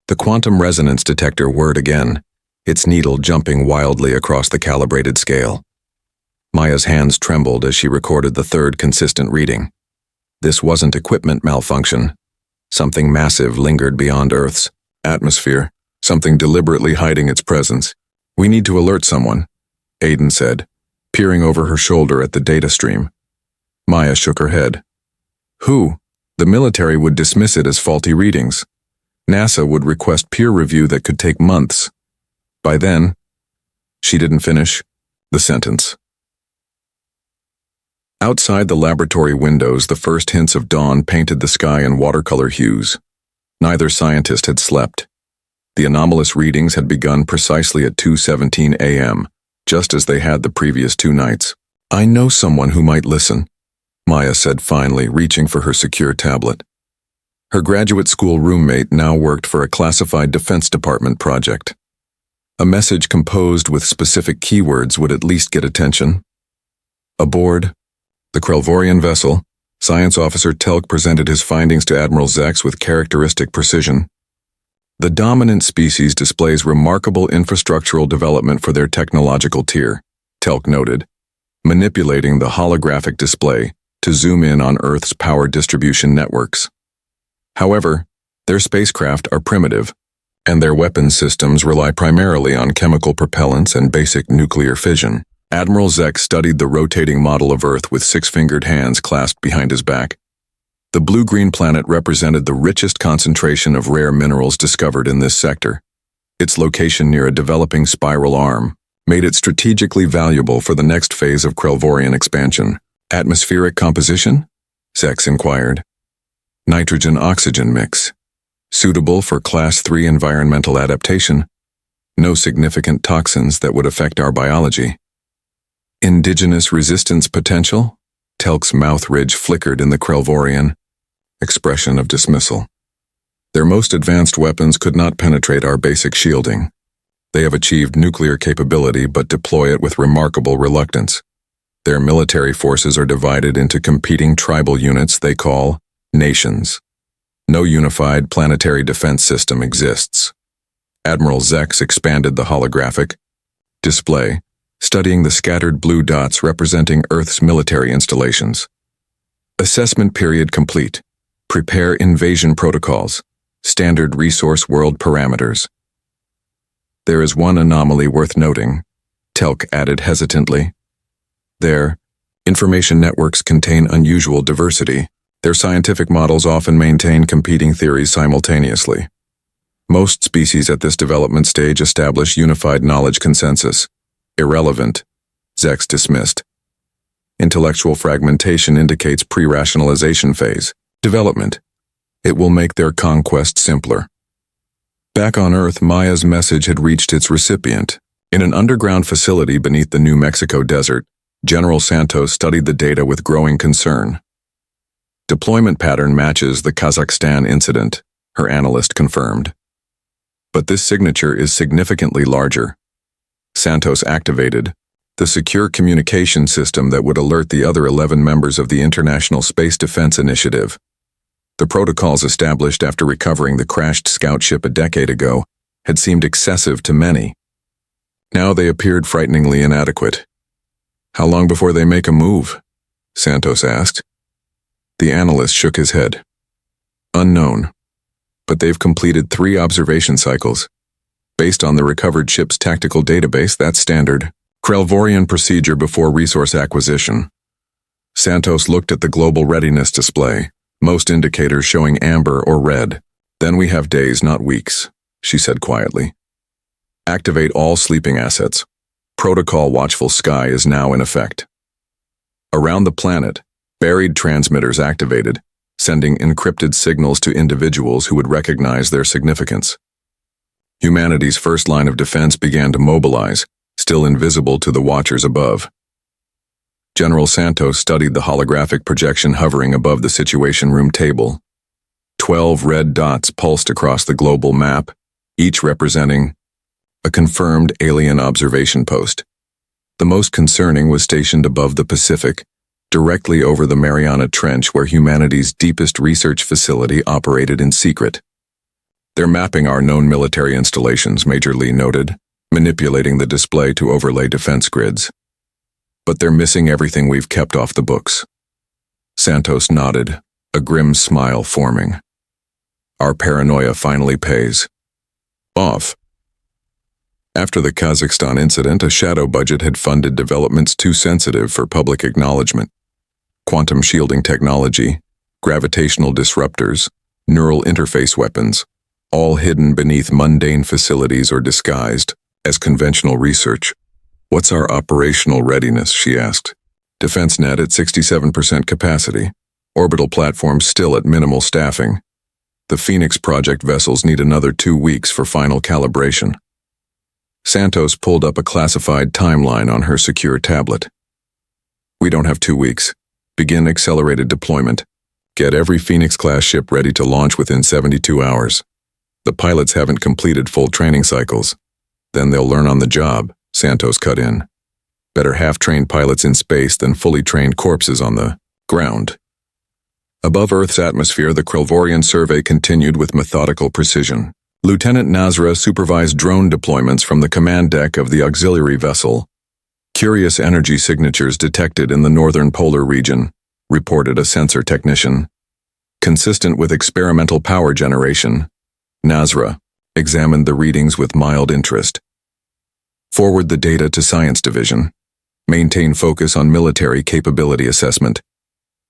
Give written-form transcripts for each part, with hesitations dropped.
The quantum resonance detector whirred again, its needle jumping wildly across the calibrated scale. Maya's hands trembled as she recorded the third consistent reading. This wasn't equipment malfunction. Something massive lingered beyond Earth's atmosphere, something deliberately hiding its presence. "We need to alert someone," Aiden said, peering over her shoulder at the data stream. Maya shook her head. "Who? The military would dismiss it as faulty readings. NASA would request peer review that could take months. By then..." She didn't finish the sentence. Outside the laboratory windows, the first hints of dawn painted the sky in watercolor hues. Neither scientist had slept. The anomalous readings had begun precisely at 2:17 a.m., just as they had the previous 2 nights. "I know someone who might listen," Maya said finally, reaching for her secure tablet. Her graduate school roommate now worked for a classified Defense Department project. A message composed with specific keywords would at least get attention. Aboard the Krelvorian vessel, Science Officer Telk presented his findings to Admiral Zex with characteristic precision. "The dominant species displays remarkable infrastructural development for their technological tier," Telk noted, manipulating the holographic display to zoom in on Earth's power distribution networks. However, their spacecraft are primitive, and their weapons systems rely primarily on chemical propellants and basic nuclear fission. Admiral Zex studied the rotating model of Earth with 6-fingered hands clasped behind his back. The blue-green planet represented the richest concentration of rare minerals discovered in this sector. Its location near a developing spiral arm made it strategically valuable for the next phase of Krelvorian expansion. "Atmospheric composition?" Zex inquired. "Nitrogen-oxygen mix. Suitable for Class 3 environmental adaptation. No significant toxins that would affect our biology." "Indigenous resistance potential?" Telk's mouth ridge flickered in the Krelvorian expression of dismissal. "Their most advanced weapons could not penetrate our basic shielding. They have achieved nuclear capability but deploy it with remarkable reluctance. Their military forces are divided into competing tribal units they call nations. No unified planetary defense system exists." Admiral Zex expanded the holographic display, studying the scattered blue dots representing Earth's military installations. "Assessment period complete. Prepare invasion protocols. Standard resource world parameters." "There is one anomaly worth noting," Telk added hesitantly. "Their information networks contain unusual diversity. Their scientific models often maintain competing theories simultaneously. Most species at this development stage establish unified knowledge consensus. Irrelevant," Zex dismissed. "Intellectual fragmentation indicates pre-rationalization phase. Development. It will make their conquest simpler." Back on Earth, Maya's message had reached its recipient. In an underground facility beneath the New Mexico desert, General Santos studied the data with growing concern. "Deployment pattern matches the Kazakhstan incident," her analyst confirmed. "But this signature is significantly larger." Santos activated the secure communication system that would alert the other 11 members of the International Space Defense Initiative. The protocols established after recovering the crashed scout ship a decade ago had seemed excessive to many. Now they appeared frighteningly inadequate. "How long before they make a move?" Santos asked. The analyst shook his head. "Unknown. But they've completed 3 observation cycles. Based on the recovered ship's tactical database, that's standard Krelvorian procedure before resource acquisition." Santos looked at the global readiness display, most indicators showing amber or red. "Then we have days, not weeks," she said quietly. "Activate all sleeping assets. Protocol Watchful Sky is now in effect." Around the planet, buried transmitters activated, sending encrypted signals to individuals who would recognize their significance. Humanity's first line of defense began to mobilize, still invisible to the watchers above. General Santos studied the holographic projection hovering above the Situation Room table. 12 red dots pulsed across the global map, each representing a confirmed alien observation post. The most concerning was stationed above the Pacific, directly over the Mariana Trench where humanity's deepest research facility operated in secret. They're mapping our known military installations, Major Lee noted, manipulating the display to overlay defense grids. But they're missing everything we've kept off the books. Santos nodded, a grim smile forming. Our paranoia finally pays off. After the Kazakhstan incident, a shadow budget had funded developments too sensitive for public acknowledgement. Quantum shielding technology, gravitational disruptors, neural interface weapons, all hidden beneath mundane facilities or disguised as conventional research. What's our operational readiness, she asked. DefenseNet at 67% capacity, orbital platforms still at minimal staffing. The Phoenix Project vessels need another 2 weeks for final calibration. Santos pulled up a classified timeline on her secure tablet. We don't have 2 weeks. Begin accelerated deployment. Get every Phoenix-class ship ready to launch within 72 hours. The pilots haven't completed full training cycles. Then they'll learn on the job, Santos cut in. Better half-trained pilots in space than fully trained corpses on the ground. Above Earth's atmosphere, the Krelvorian survey continued with methodical precision. Lieutenant Nazra supervised drone deployments from the command deck of the auxiliary vessel. Curious energy signatures detected in the northern polar region, reported a sensor technician. Consistent with experimental power generation, Nazra examined the readings with mild interest. Forward the data to Science Division. Maintain focus on military capability assessment.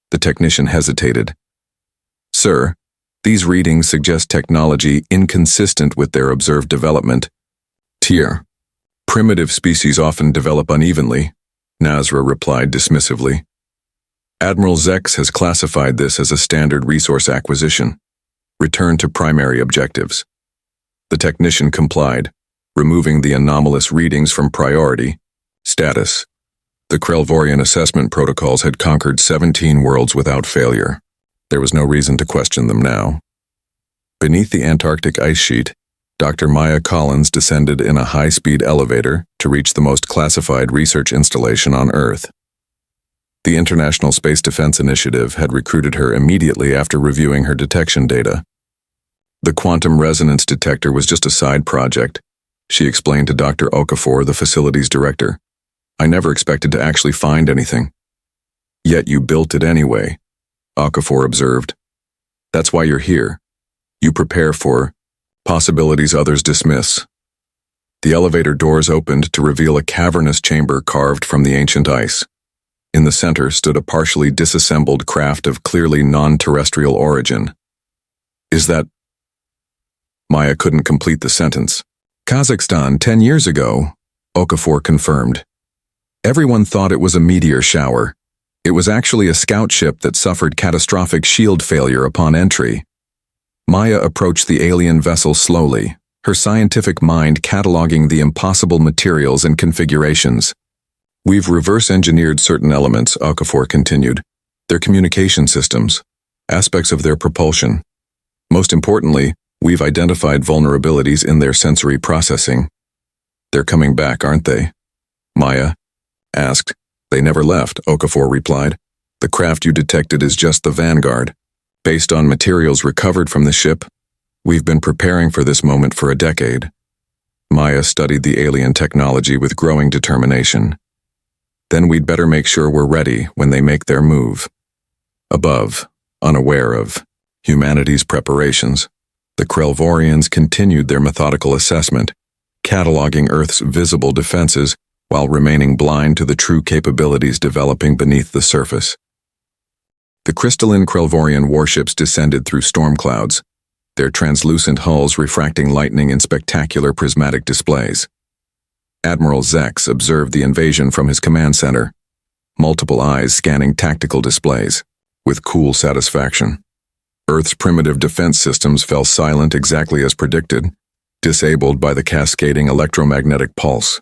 The technician hesitated. Sir, these readings suggest technology inconsistent with their observed development. Tier. Primitive species often develop unevenly, Nazra replied dismissively. Admiral Zex has classified this as a standard resource acquisition. Return to primary objectives. The technician complied, removing the anomalous readings from priority. Status. The Krelvorian assessment protocols had conquered 17 worlds without failure. There was no reason to question them now. Beneath the Antarctic ice sheet, Dr. Maya Collins descended in a high-speed elevator to reach the most classified research installation on Earth. The International Space Defense Initiative had recruited her immediately after reviewing her detection data. The quantum resonance detector was just a side project, she explained to Dr. Okafor, the facility's director. I never expected to actually find anything. Yet you built it anyway, Okafor observed. That's why you're here. You prepare for possibilities others dismiss. The elevator doors opened to reveal a cavernous chamber carved from the ancient ice. In the center stood a partially disassembled craft of clearly non-terrestrial origin. Is that... Maya couldn't complete the sentence. Kazakhstan 10 years ago, Okafor confirmed. Everyone thought it was a meteor shower. It was actually a scout ship that suffered catastrophic shield failure upon entry. Maya approached the alien vessel slowly, her scientific mind cataloging the impossible materials and configurations. We've reverse-engineered certain elements, Okafor continued. Their communication systems, aspects of their propulsion. Most importantly, we've identified vulnerabilities in their sensory processing. They're coming back, aren't they? Maya asked. They never left, Okafor replied. The craft you detected is just the vanguard. Based on materials recovered from the ship, we've been preparing for this moment for a decade. Maya studied the alien technology with growing determination. Then we'd better make sure we're ready when they make their move. Above, unaware of humanity's preparations, the Krelvorians continued their methodical assessment, cataloging Earth's visible defenses while remaining blind to the true capabilities developing beneath the surface. The crystalline Krelvorian warships descended through storm clouds, their translucent hulls refracting lightning in spectacular prismatic displays. Admiral Zex observed the invasion from his command center, multiple eyes scanning tactical displays, with cool satisfaction. Earth's primitive defense systems fell silent exactly as predicted, disabled by the cascading electromagnetic pulse.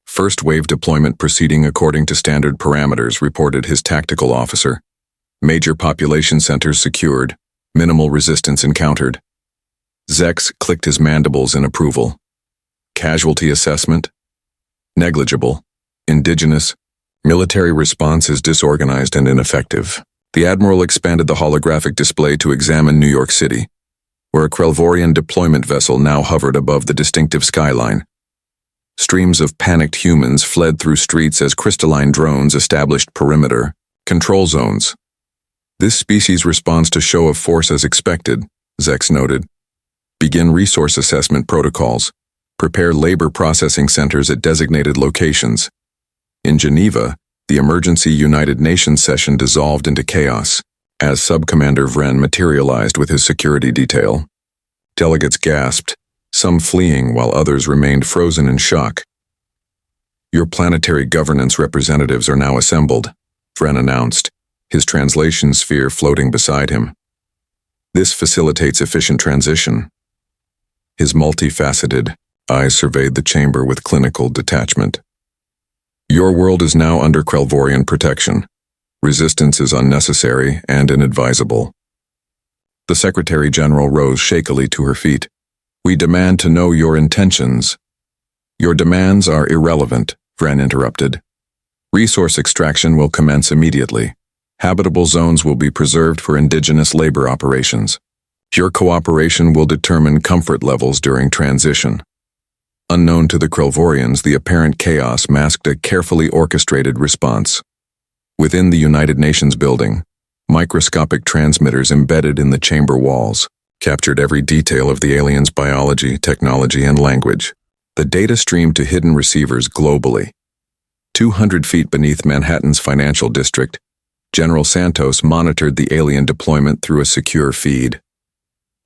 First wave deployment proceeding according to standard parameters, reported his tactical officer. Major population centers secured, minimal resistance encountered. Zex clicked his mandibles in approval. Casualty assessment? Negligible. Indigenous. Military response is disorganized and ineffective. The Admiral expanded the holographic display to examine New York City. where a Krelvorian deployment vessel now hovered above the distinctive skyline. Streams of panicked humans fled through streets as crystalline drones established perimeter control zones. This species responds to show of force as expected, Zex noted. Begin resource assessment protocols. Prepare labor processing centers at designated locations. In Geneva, the emergency United Nations session dissolved into chaos as Subcommander Vren materialized with his security detail. Delegates gasped, some fleeing while others remained frozen in shock. Your planetary governance representatives are now assembled, Vren announced, his translation sphere floating beside him. This facilitates efficient transition. His multifaceted eyes surveyed the chamber with clinical detachment. Your world is now under Krelvorian protection. Resistance is unnecessary and inadvisable. The Secretary General rose shakily to her feet. We demand to know your intentions. Your demands are irrelevant, Vren interrupted. Resource extraction will commence immediately. Habitable zones will be preserved for indigenous labor operations. Your cooperation will determine comfort levels during transition. Unknown to the Krelvorians, the apparent chaos masked a carefully orchestrated response. Within the United Nations building, microscopic transmitters embedded in the chamber walls captured every detail of the aliens' biology, technology, and language. The data streamed to hidden receivers globally. 200 feet beneath Manhattan's financial district, General Santos monitored the alien deployment through a secure feed.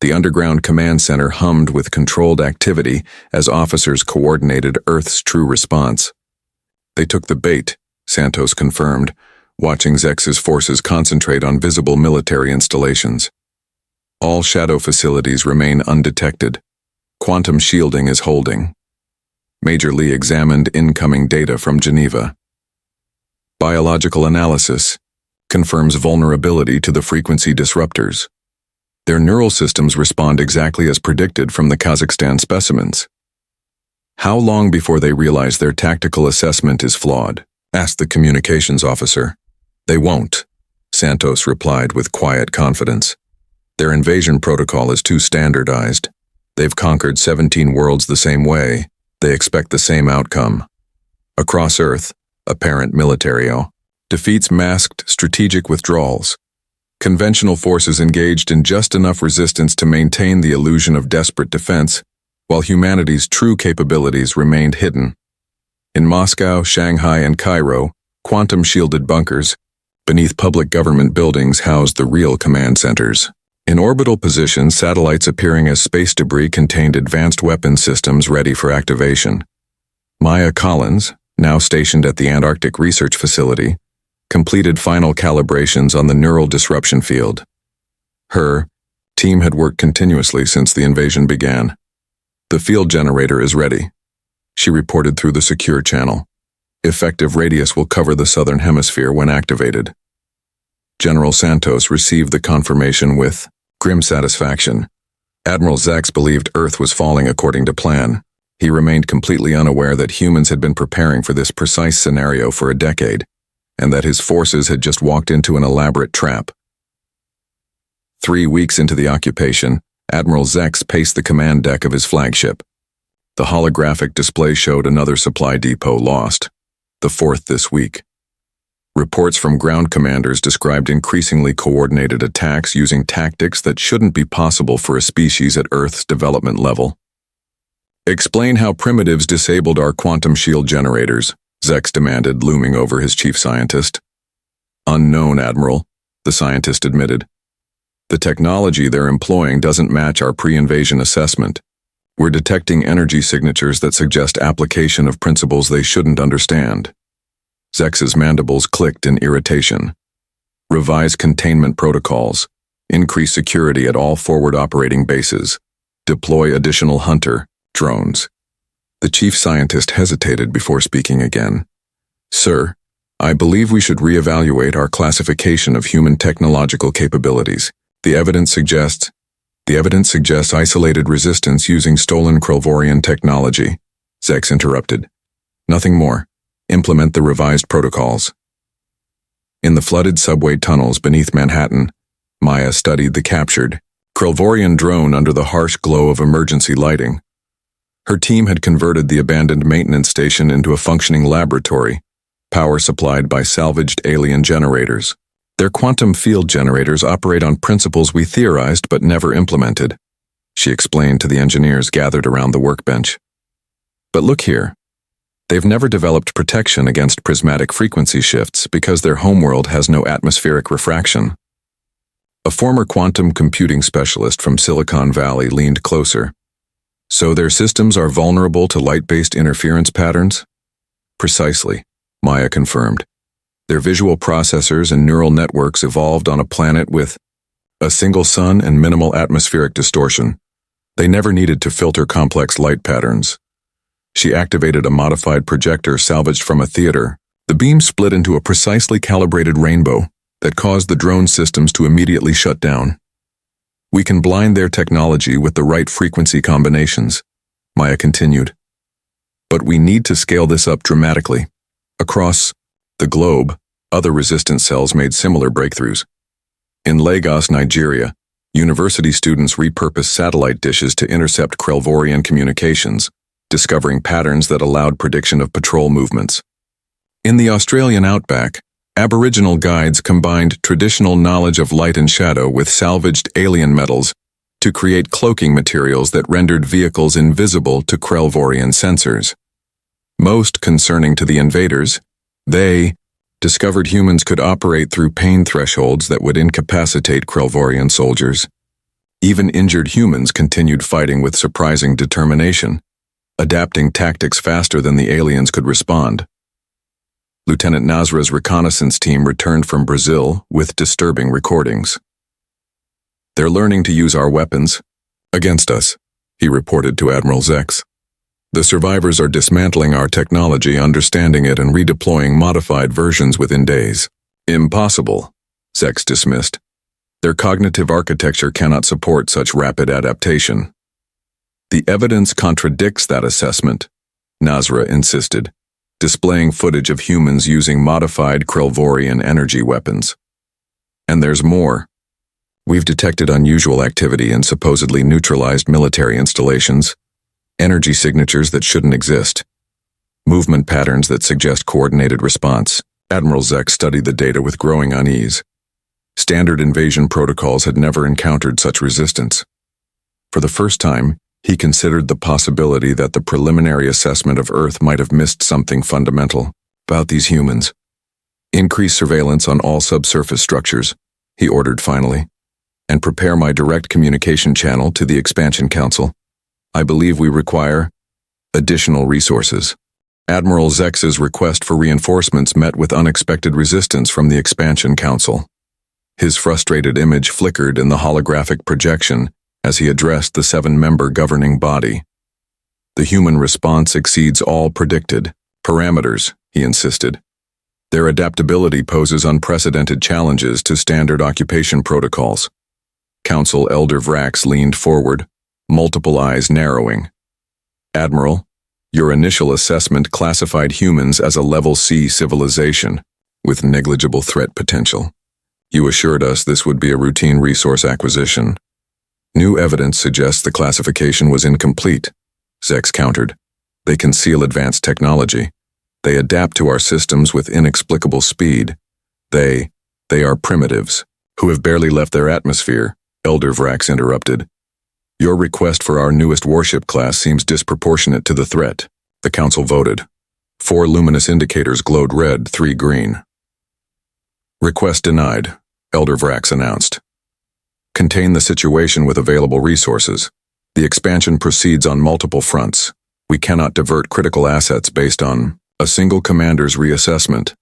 The underground command center hummed with controlled activity as officers coordinated Earth's true response. They took the bait, Santos confirmed, watching Zex's forces concentrate on visible military installations. All shadow facilities remain undetected. Quantum shielding is holding. Major Lee examined incoming data from Geneva. Biological analysis confirms vulnerability to the frequency disruptors. Their neural systems respond exactly as predicted from the Kazakhstan specimens. How long before they realize their tactical assessment is flawed? Asked the communications officer. They won't, Santos replied with quiet confidence. Their invasion protocol is too standardized. They've conquered 17 worlds the same way. They expect the same outcome. Across Earth, apparent militario defeats masked strategic withdrawals. Conventional forces engaged in just enough resistance to maintain the illusion of desperate defense, while humanity's true capabilities remained hidden. In Moscow, Shanghai, and Cairo, quantum-shielded bunkers beneath public government buildings housed the real command centers. In orbital position, satellites appearing as space debris contained advanced weapon systems ready for activation. Maya Collins, now stationed at the Antarctic Research Facility, completed final calibrations on the neural disruption field. Her team had worked continuously since the invasion began. The field generator is ready, she reported through the secure channel. Effective radius will cover the southern hemisphere when activated. General Santos received the confirmation with grim satisfaction. Admiral Zex believed Earth was falling according to plan. He remained completely unaware that humans had been preparing for this precise scenario for a decade, and that his forces had just walked into an elaborate trap. 3 weeks into the occupation, Admiral Zex paced the command deck of his flagship. The holographic display showed another supply depot lost, the fourth this week. Reports from ground commanders described increasingly coordinated attacks using tactics that shouldn't be possible for a species at Earth's development level. Explain how primitives disabled our quantum shield generators, Zex demanded, looming over his chief scientist. Unknown, Admiral, the scientist admitted. The technology they're employing doesn't match our pre-invasion assessment. We're detecting energy signatures that suggest application of principles they shouldn't understand. Zex's mandibles clicked in irritation. Revise containment protocols. Increase security at all forward operating bases. Deploy additional hunter drones. The chief scientist hesitated before speaking again. Sir, I believe we should reevaluate our classification of human technological capabilities. The evidence suggests isolated resistance using stolen Krelvorian technology, Zex interrupted. Nothing more. Implement the revised protocols. In the flooded subway tunnels beneath Manhattan, Maya studied the captured, Krelvorian drone under the harsh glow of emergency lighting. Her team had converted the abandoned maintenance station into a functioning laboratory, power supplied by salvaged alien generators. Their quantum field generators operate on principles we theorized but never implemented, she explained to the engineers gathered around the workbench. But look here. They've never developed protection against prismatic frequency shifts because their homeworld has no atmospheric refraction. A former quantum computing specialist from Silicon Valley leaned closer. So their systems are vulnerable to light-based interference patterns? Precisely, Maya confirmed. Their visual processors and neural networks evolved on a planet with a single sun and minimal atmospheric distortion. They never needed to filter complex light patterns. She activated a modified projector salvaged from a theater. The beam split into a precisely calibrated rainbow that caused the drone systems to immediately shut down. We can blind their technology with the right frequency combinations, Maya continued. But we need to scale this up dramatically. Across the globe, other resistance cells made similar breakthroughs. In Lagos, Nigeria, university students repurposed satellite dishes to intercept Krelvorian communications, discovering patterns that allowed prediction of patrol movements. In the Australian outback, Aboriginal guides combined traditional knowledge of light and shadow with salvaged alien metals to create cloaking materials that rendered vehicles invisible to Krelvorian sensors. Most concerning to the invaders, they discovered humans could operate through pain thresholds that would incapacitate Krelvorian soldiers. Even injured humans continued fighting with surprising determination, adapting tactics faster than the aliens could respond. Lieutenant Nasra's reconnaissance team returned from Brazil with disturbing recordings. They're learning to use our weapons against us, he reported to Admiral Zex. The survivors are dismantling our technology, understanding it, and redeploying modified versions within days. Impossible, Zex dismissed. Their cognitive architecture cannot support such rapid adaptation. The evidence contradicts that assessment, Nasra insisted, displaying footage of humans using modified Krelvorian energy weapons. And there's more. We've detected unusual activity in supposedly neutralized military installations, energy signatures that shouldn't exist, movement patterns that suggest coordinated response. Admiral Zex studied the data with growing unease. Standard invasion protocols had never encountered such resistance. For the first time, he considered the possibility that the preliminary assessment of Earth might have missed something fundamental about these humans. Increase surveillance on all subsurface structures, he ordered finally, and prepare my direct communication channel to the Expansion Council. I believe we require additional resources. Admiral Zex's request for reinforcements met with unexpected resistance from the Expansion Council. His frustrated image flickered in the holographic projection as he addressed the 7-member governing body. The human response exceeds all predicted parameters, he insisted. Their adaptability poses unprecedented challenges to standard occupation protocols. Council Elder Vrax leaned forward, multiple eyes narrowing. Admiral, your initial assessment classified humans as a Level C civilization with negligible threat potential. You assured us this would be a routine resource acquisition. New evidence suggests the classification was incomplete, Zex countered. They conceal advanced technology. They adapt to our systems with inexplicable speed. They are primitives, who have barely left their atmosphere, Elder Vrax interrupted. Your request for our newest warship class seems disproportionate to the threat. The Council voted. 4 luminous indicators glowed red, 3 green. Request denied, Elder Vrax announced. Contain the situation with available resources. The expansion proceeds on multiple fronts. We cannot divert critical assets based on a single commander's reassessment.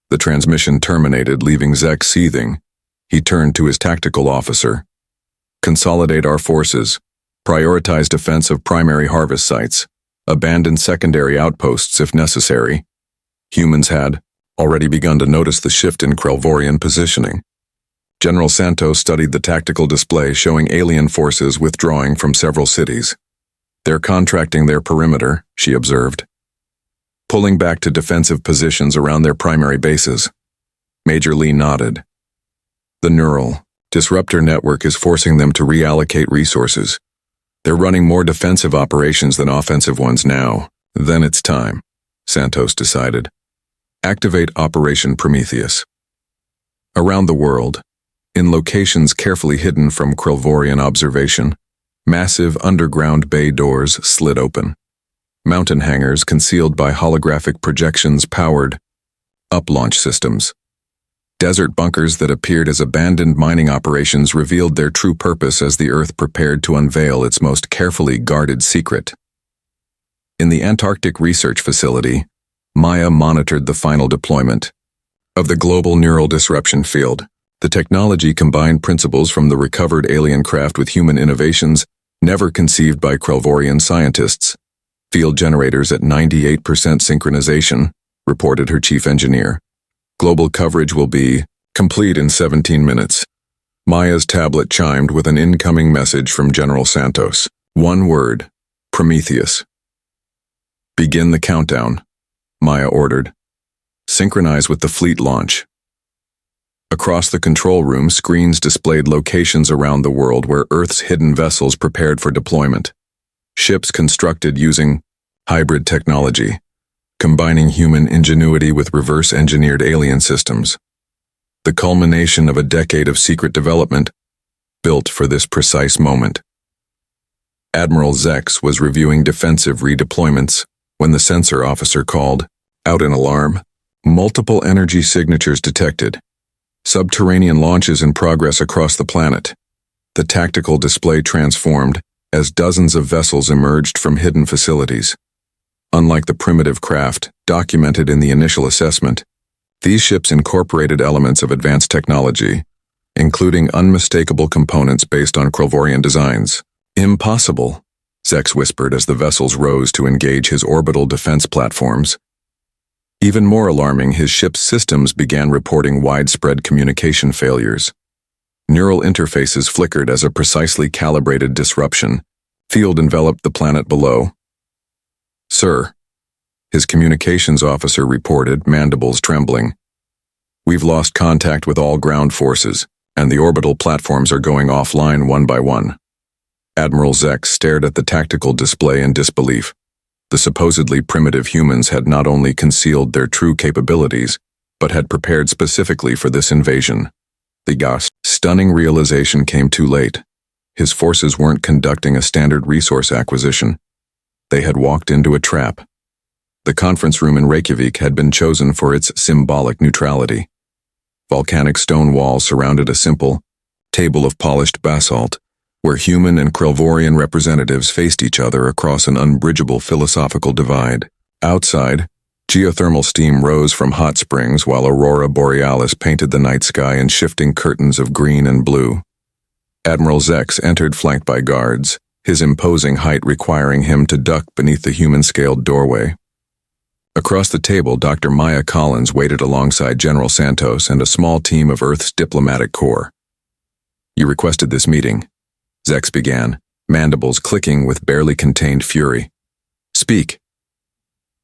The transmission terminated, leaving Zex seething. He turned to his tactical officer. Consolidate our forces. Prioritize defense of primary harvest sites. Abandon secondary outposts if necessary. Humans had already begun to notice the shift in Krelvorian positioning. General Santos studied the tactical display showing alien forces withdrawing from several cities. They're contracting their perimeter, she observed. Pulling back to defensive positions around their primary bases. Major Lee nodded. The neural Disruptor network is forcing them to reallocate resources. They're running more defensive operations than offensive ones now. Then it's time, Santos decided. Activate Operation Prometheus. Around the world, in locations carefully hidden from Krelvorian observation, massive underground bay doors slid open. Mountain hangars concealed by holographic projections powered up launch systems. Desert bunkers that appeared as abandoned mining operations revealed their true purpose as the Earth prepared to unveil its most carefully guarded secret. In the Antarctic Research Facility, Maya monitored the final deployment of the global neural disruption field. The technology combined principles from the recovered alien craft with human innovations never conceived by Krelvorian scientists. Field generators at 98% synchronization, reported her chief engineer. Global coverage will be complete in 17 minutes. Maya's tablet chimed with an incoming message from General Santos. One word: Prometheus. Begin the countdown, Maya ordered. Synchronize with the fleet launch. Across the control room, screens displayed locations around the world where Earth's hidden vessels prepared for deployment. Ships constructed using hybrid technology, combining human ingenuity with reverse-engineered alien systems. The culmination of a decade of secret development, built for this precise moment. Admiral Zex was reviewing defensive redeployments when the sensor officer called out an alarm. Multiple energy signatures detected. Subterranean launches in progress across the planet. The tactical display transformed as dozens of vessels emerged from hidden facilities. Unlike the primitive craft documented in the initial assessment, these ships incorporated elements of advanced technology, including unmistakable components based on Krelvorian designs. Impossible, Zex whispered as the vessels rose to engage his orbital defense platforms. Even more alarming, his ship's systems began reporting widespread communication failures. Neural interfaces flickered as a precisely calibrated disruption field enveloped the planet below. Sir, his communications officer reported, mandibles trembling. We've lost contact with all ground forces, and the orbital platforms are going offline one by one. Admiral Zex stared at the tactical display in disbelief. The supposedly primitive humans had not only concealed their true capabilities, but had prepared specifically for this invasion. The stunning realization came too late. His forces weren't conducting a standard resource acquisition. They had walked into a trap. The conference room in Reykjavik had been chosen for its symbolic neutrality. Volcanic stone walls surrounded a simple table of polished basalt, where human and Krelvorian representatives faced each other across an unbridgeable philosophical divide. Outside, geothermal steam rose from hot springs while Aurora Borealis painted the night sky in shifting curtains of green and blue. Admiral Zex entered flanked by guards, his imposing height requiring him to duck beneath the human-scaled doorway. Across the table, Dr. Maya Collins waited alongside General Santos and a small team of Earth's diplomatic corps. You requested this meeting, Zex began, mandibles clicking with barely contained fury. Speak.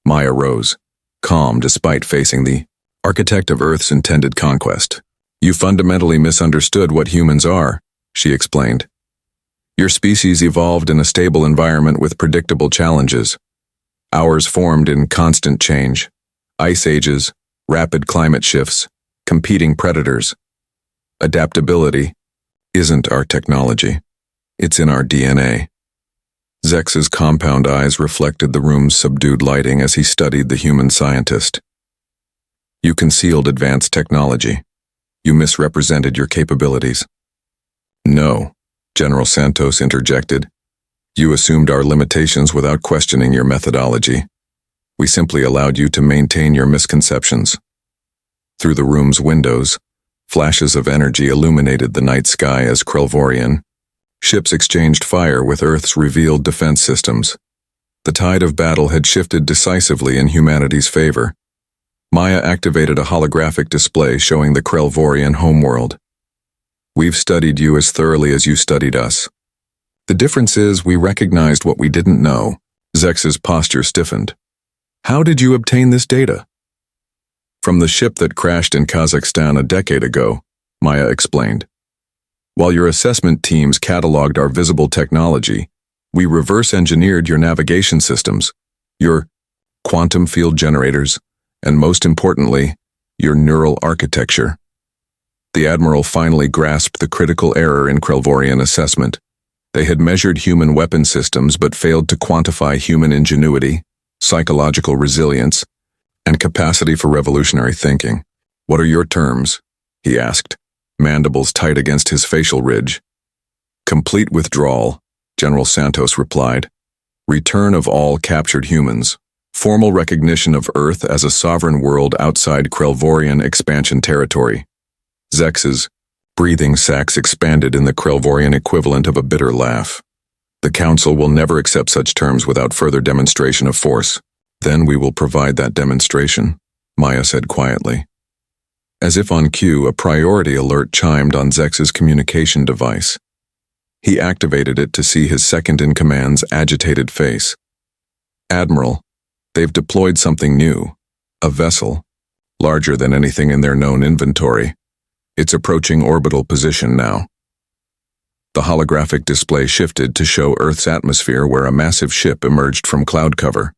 Maya rose, calm despite facing the architect of Earth's intended conquest. You fundamentally misunderstood what humans are, she explained. Your species evolved in a stable environment with predictable challenges. Ours formed in constant change. Ice ages, rapid climate shifts, competing predators. Adaptability isn't our technology. It's in our DNA. Zex's compound eyes reflected the room's subdued lighting as he studied the human scientist. You concealed advanced technology. You misrepresented your capabilities. No, General Santos interjected. You assumed our limitations without questioning your methodology. We simply allowed you to maintain your misconceptions. Through the room's windows, flashes of energy illuminated the night sky as Krelvorian ships exchanged fire with Earth's revealed defense systems. The tide of battle had shifted decisively in humanity's favor. Maya activated a holographic display showing the Krelvorian homeworld. We've studied you as thoroughly as you studied us. The difference is we recognized what we didn't know. Zex's posture stiffened. How did you obtain this data? From the ship that crashed in Kazakhstan a decade ago, Maya explained. While your assessment teams cataloged our visible technology, we reverse-engineered your navigation systems, your quantum field generators, and most importantly, your neural architecture. The Admiral finally grasped the critical error in Krelvorian assessment. They had measured human weapon systems but failed to quantify human ingenuity, psychological resilience, and capacity for revolutionary thinking. "What are your terms?" he asked, mandibles tight against his facial ridge. "Complete withdrawal," General Santos replied. "Return of all captured humans. Formal recognition of Earth as a sovereign world outside Krelvorian expansion territory." Zex's breathing sacs expanded in the Krelvorian equivalent of a bitter laugh. "The Council will never accept such terms without further demonstration of force. Then we will provide that demonstration," Maya said quietly. As if on cue, a priority alert chimed on Zex's communication device. He activated it to see his second-in-command's agitated face. "Admiral, they've deployed something new. A vessel, larger than anything in their known inventory. It's approaching orbital position now." The holographic display shifted to show Earth's atmosphere where a massive ship emerged from cloud cover.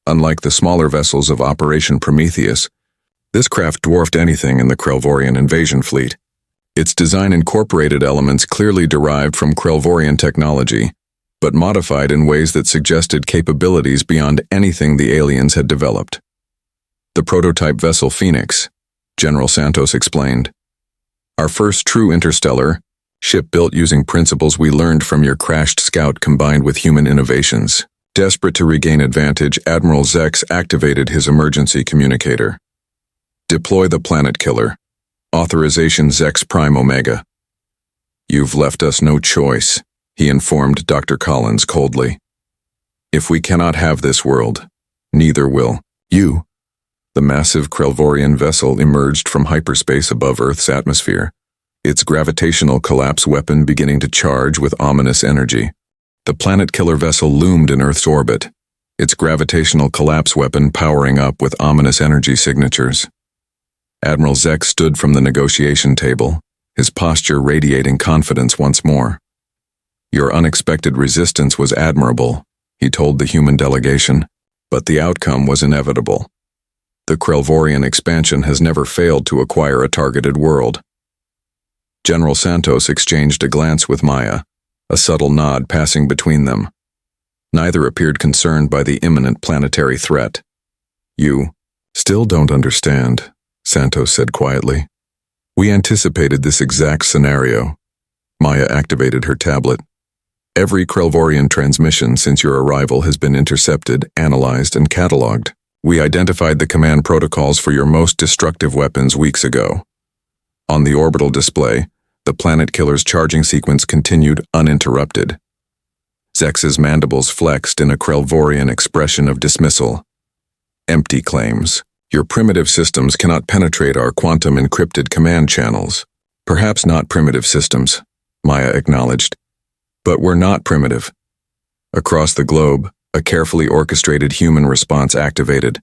Unlike the smaller vessels of Operation Prometheus, this craft dwarfed anything in the Krelvorian invasion fleet. Its design incorporated elements clearly derived from Krelvorian technology, but modified in ways that suggested capabilities beyond anything the aliens had developed. "The prototype vessel Phoenix," General Santos explained. "Our first true interstellar ship built using principles we learned from your crashed scout combined with human innovations." Desperate to regain advantage, Admiral Zex activated his emergency communicator. "Deploy the planet killer. Authorization Zex Prime Omega." "You've left us no choice," he informed Dr. Collins coldly. "If we cannot have this world, neither will you." The massive Krelvorian vessel emerged from hyperspace above Earth's atmosphere, its gravitational collapse weapon beginning to charge with ominous energy. The planet killer vessel loomed in Earth's orbit, its gravitational collapse weapon powering up with ominous energy signatures. Admiral Zex stood from the negotiation table, his posture radiating confidence once more. "Your unexpected resistance was admirable," he told the human delegation, "but the outcome was inevitable. The Krelvorian expansion has never failed to acquire a targeted world." General Santos exchanged a glance with Maya, a subtle nod passing between them. Neither appeared concerned by the imminent planetary threat. "You still don't understand," Santos said quietly. "We anticipated this exact scenario." Maya activated her tablet. "Every Krelvorian transmission since your arrival has been intercepted, analyzed, and cataloged. We identified the command protocols for your most destructive weapons weeks ago." On the orbital display, the planet killer's charging sequence continued uninterrupted. Zex's mandibles flexed in a Krelvorian expression of dismissal. "Empty claims. Your primitive systems cannot penetrate our quantum-encrypted command channels." "Perhaps not primitive systems," Maya acknowledged. "But we're not primitive." Across the globe, a carefully orchestrated human response activated.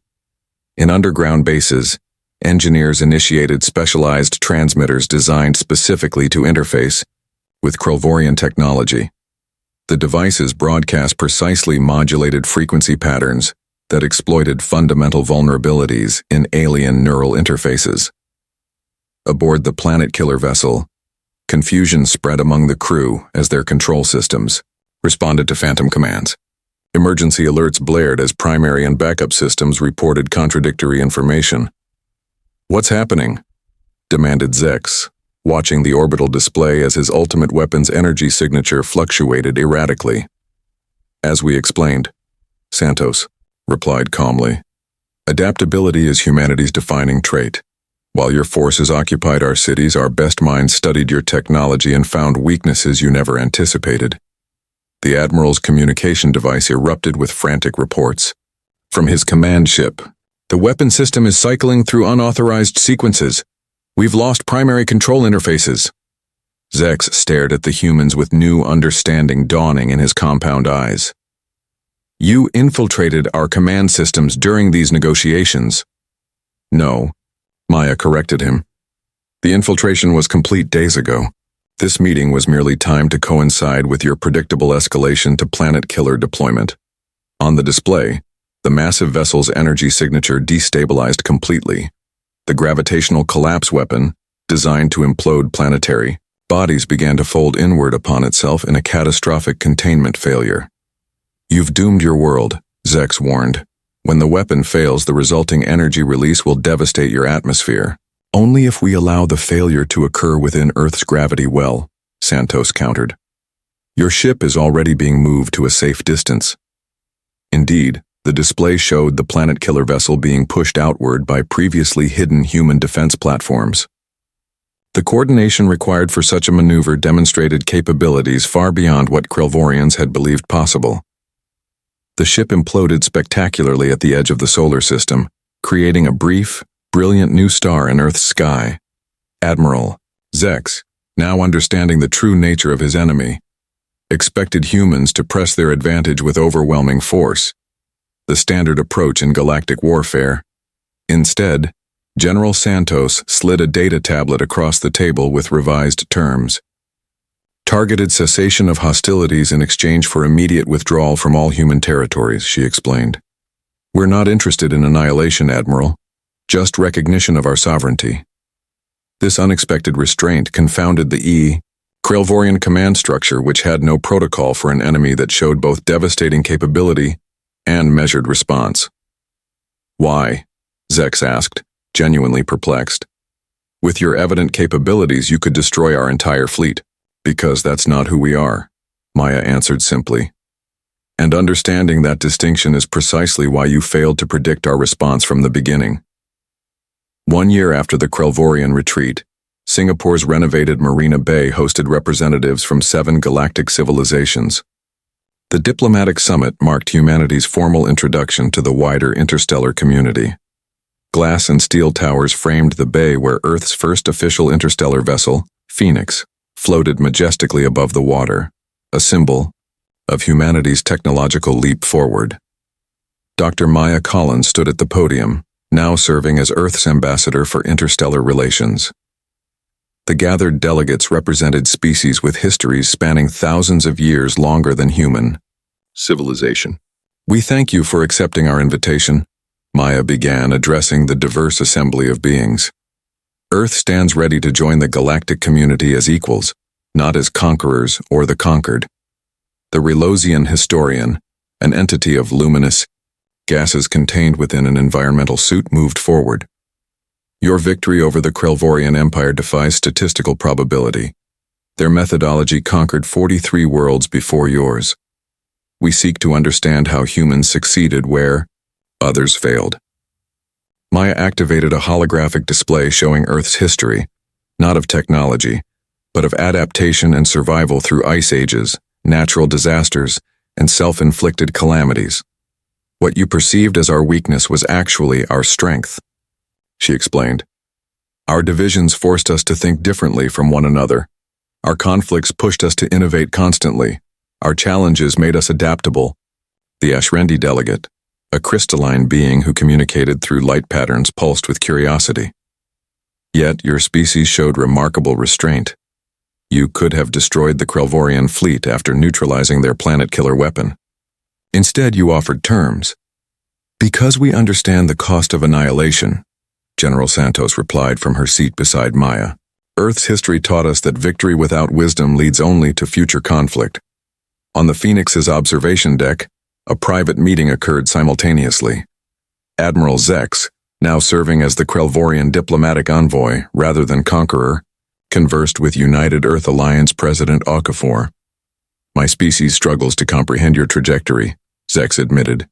In underground bases, engineers initiated specialized transmitters designed specifically to interface with Krelvorian technology. The devices broadcast precisely modulated frequency patterns that exploited fundamental vulnerabilities in alien neural interfaces. Aboard the planet killer vessel, confusion spread among the crew as their control systems responded to phantom commands. Emergency alerts blared as primary and backup systems reported contradictory information. "What's happening?" demanded Zex, watching the orbital display as his ultimate weapon's energy signature fluctuated erratically. "As we explained," Santos replied calmly. "Adaptability is humanity's defining trait. While your forces occupied our cities, our best minds studied your technology and found weaknesses you never anticipated." The Admiral's communication device erupted with frantic reports. From his command ship, "The weapon system is cycling through unauthorized sequences. We've lost primary control interfaces." Zex stared at the humans with new understanding dawning in his compound eyes. "You infiltrated our command systems during these negotiations." "No," Maya corrected him. "The infiltration was complete days ago. This meeting was merely timed to coincide with your predictable escalation to planet killer deployment. On the display, the massive vessel's energy signature destabilized completely. The gravitational collapse weapon, designed to implode planetary bodies, began to fold inward upon itself in a catastrophic containment failure. "You've doomed your world," Zex warned. "When the weapon fails, the resulting energy release will devastate your atmosphere. Only if we allow the failure to occur within Earth's gravity well," Santos countered. "Your ship is already being moved to a safe distance." Indeed, the display showed the planet killer vessel being pushed outward by previously hidden human defense platforms. The coordination required for such a maneuver demonstrated capabilities far beyond what Krelvorians had believed possible. The ship imploded spectacularly at the edge of the solar system, creating a brief, brilliant new star in Earth's sky. Admiral Zex, now understanding the true nature of his enemy, expected humans to press their advantage with overwhelming force, the standard approach in galactic warfare. Instead, General Santos slid a data tablet across the table with revised terms. "Targeted cessation of hostilities in exchange for immediate withdrawal from all human territories," she explained. "We're not interested in annihilation, Admiral, just recognition of our sovereignty." This unexpected restraint confounded the Krelvorian command structure, which had no protocol for an enemy that showed both devastating capability and measured response. "Why?" Zex asked, genuinely perplexed. "With your evident capabilities, you could destroy our entire fleet." "Because that's not who we are," Maya answered simply. "And understanding that distinction is precisely why you failed to predict our response from the beginning." 1 year after the Krelvorian retreat, Singapore's renovated Marina Bay hosted representatives from 7 galactic civilizations. The diplomatic summit marked humanity's formal introduction to the wider interstellar community. Glass and steel towers framed the bay where Earth's first official interstellar vessel, Phoenix, floated majestically above the water, a symbol of humanity's technological leap forward. Dr. Maya Collins stood at the podium, now serving as Earth's ambassador for interstellar relations. The gathered delegates represented species with histories spanning thousands of years longer than human civilization. "We thank you for accepting our invitation," Maya began, addressing the diverse assembly of beings. "Earth stands ready to join the galactic community as equals, not as conquerors or the conquered." The Relosian historian, an entity of luminous gases contained within an environmental suit, moved forward. "Your victory over the Krelvorian Empire defies statistical probability. Their methodology conquered 43 worlds before yours. We seek to understand how humans succeeded where others failed." Maya activated a holographic display showing Earth's history, not of technology, but of adaptation and survival through ice ages, natural disasters, and self-inflicted calamities. "What you perceived as our weakness was actually our strength," she explained. "Our divisions forced us to think differently from one another. Our conflicts pushed us to innovate constantly. Our challenges made us adaptable." The Ashrendi delegate, a crystalline being who communicated through light patterns, pulsed with curiosity. "Yet your species showed remarkable restraint. You could have destroyed the Krelvorian fleet after neutralizing their planet-killer weapon. Instead, you offered terms." "Because we understand the cost of annihilation," General Santos replied from her seat beside Maya. "Earth's history taught us that victory without wisdom leads only to future conflict." On the Phoenix's observation deck, a private meeting occurred simultaneously. Admiral Zex, now serving as the Krelvorian diplomatic envoy rather than conqueror, conversed with United Earth Alliance President Okafor. "My species struggles to comprehend your trajectory," Zex admitted.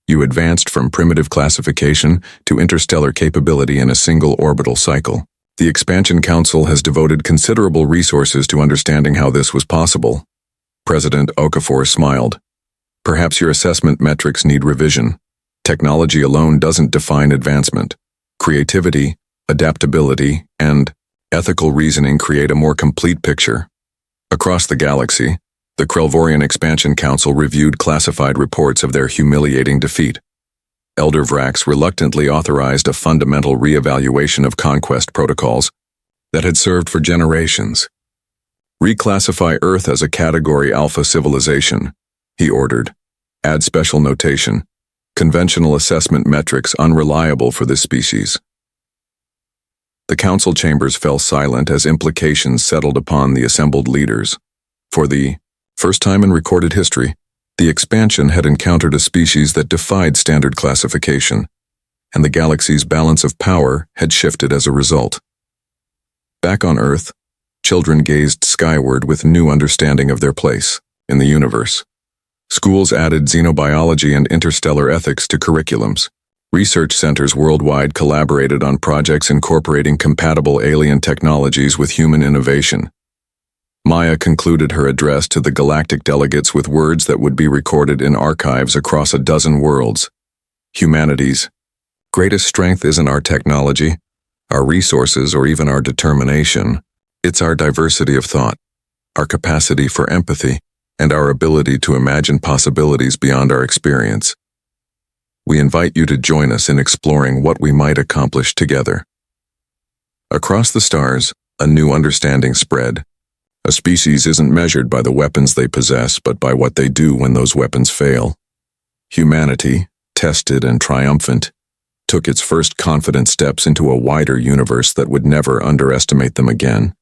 "You advanced from primitive classification to interstellar capability in a single orbital cycle. The Expansion Council has devoted considerable resources to understanding how this was possible." President Okafor smiled. "Perhaps your assessment metrics need revision. Technology alone doesn't define advancement. Creativity, adaptability, and ethical reasoning create a more complete picture." Across the galaxy, the Krelvorian Expansion Council reviewed classified reports of their humiliating defeat. Elder Vrax reluctantly authorized a fundamental re-evaluation of conquest protocols that had served for generations. Reclassify Earth as a Category Alpha civilization, he ordered. Add special notation. Conventional assessment metrics unreliable for this species. The council chambers fell silent as implications settled upon the assembled leaders. For the first time in recorded history, the expansion had encountered a species that defied standard classification, and the galaxy's balance of power had shifted as a result. Back on Earth, children gazed skyward with new understanding of their place in the universe. Schools added xenobiology and interstellar ethics to curriculums. Research centers worldwide collaborated on projects incorporating compatible alien technologies with human innovation. Maya concluded her address to the Galactic delegates with words that would be recorded in archives across a dozen worlds. Humanity's greatest strength isn't our technology, our resources, or even our determination. It's our diversity of thought, our capacity for empathy, and our ability to imagine possibilities beyond our experience. We invite you to join us in exploring what we might accomplish together. Across the stars, a new understanding spread. A species isn't measured by the weapons they possess, but by what they do when those weapons fail. Humanity, tested and triumphant, took its first confident steps into a wider universe that would never underestimate them again.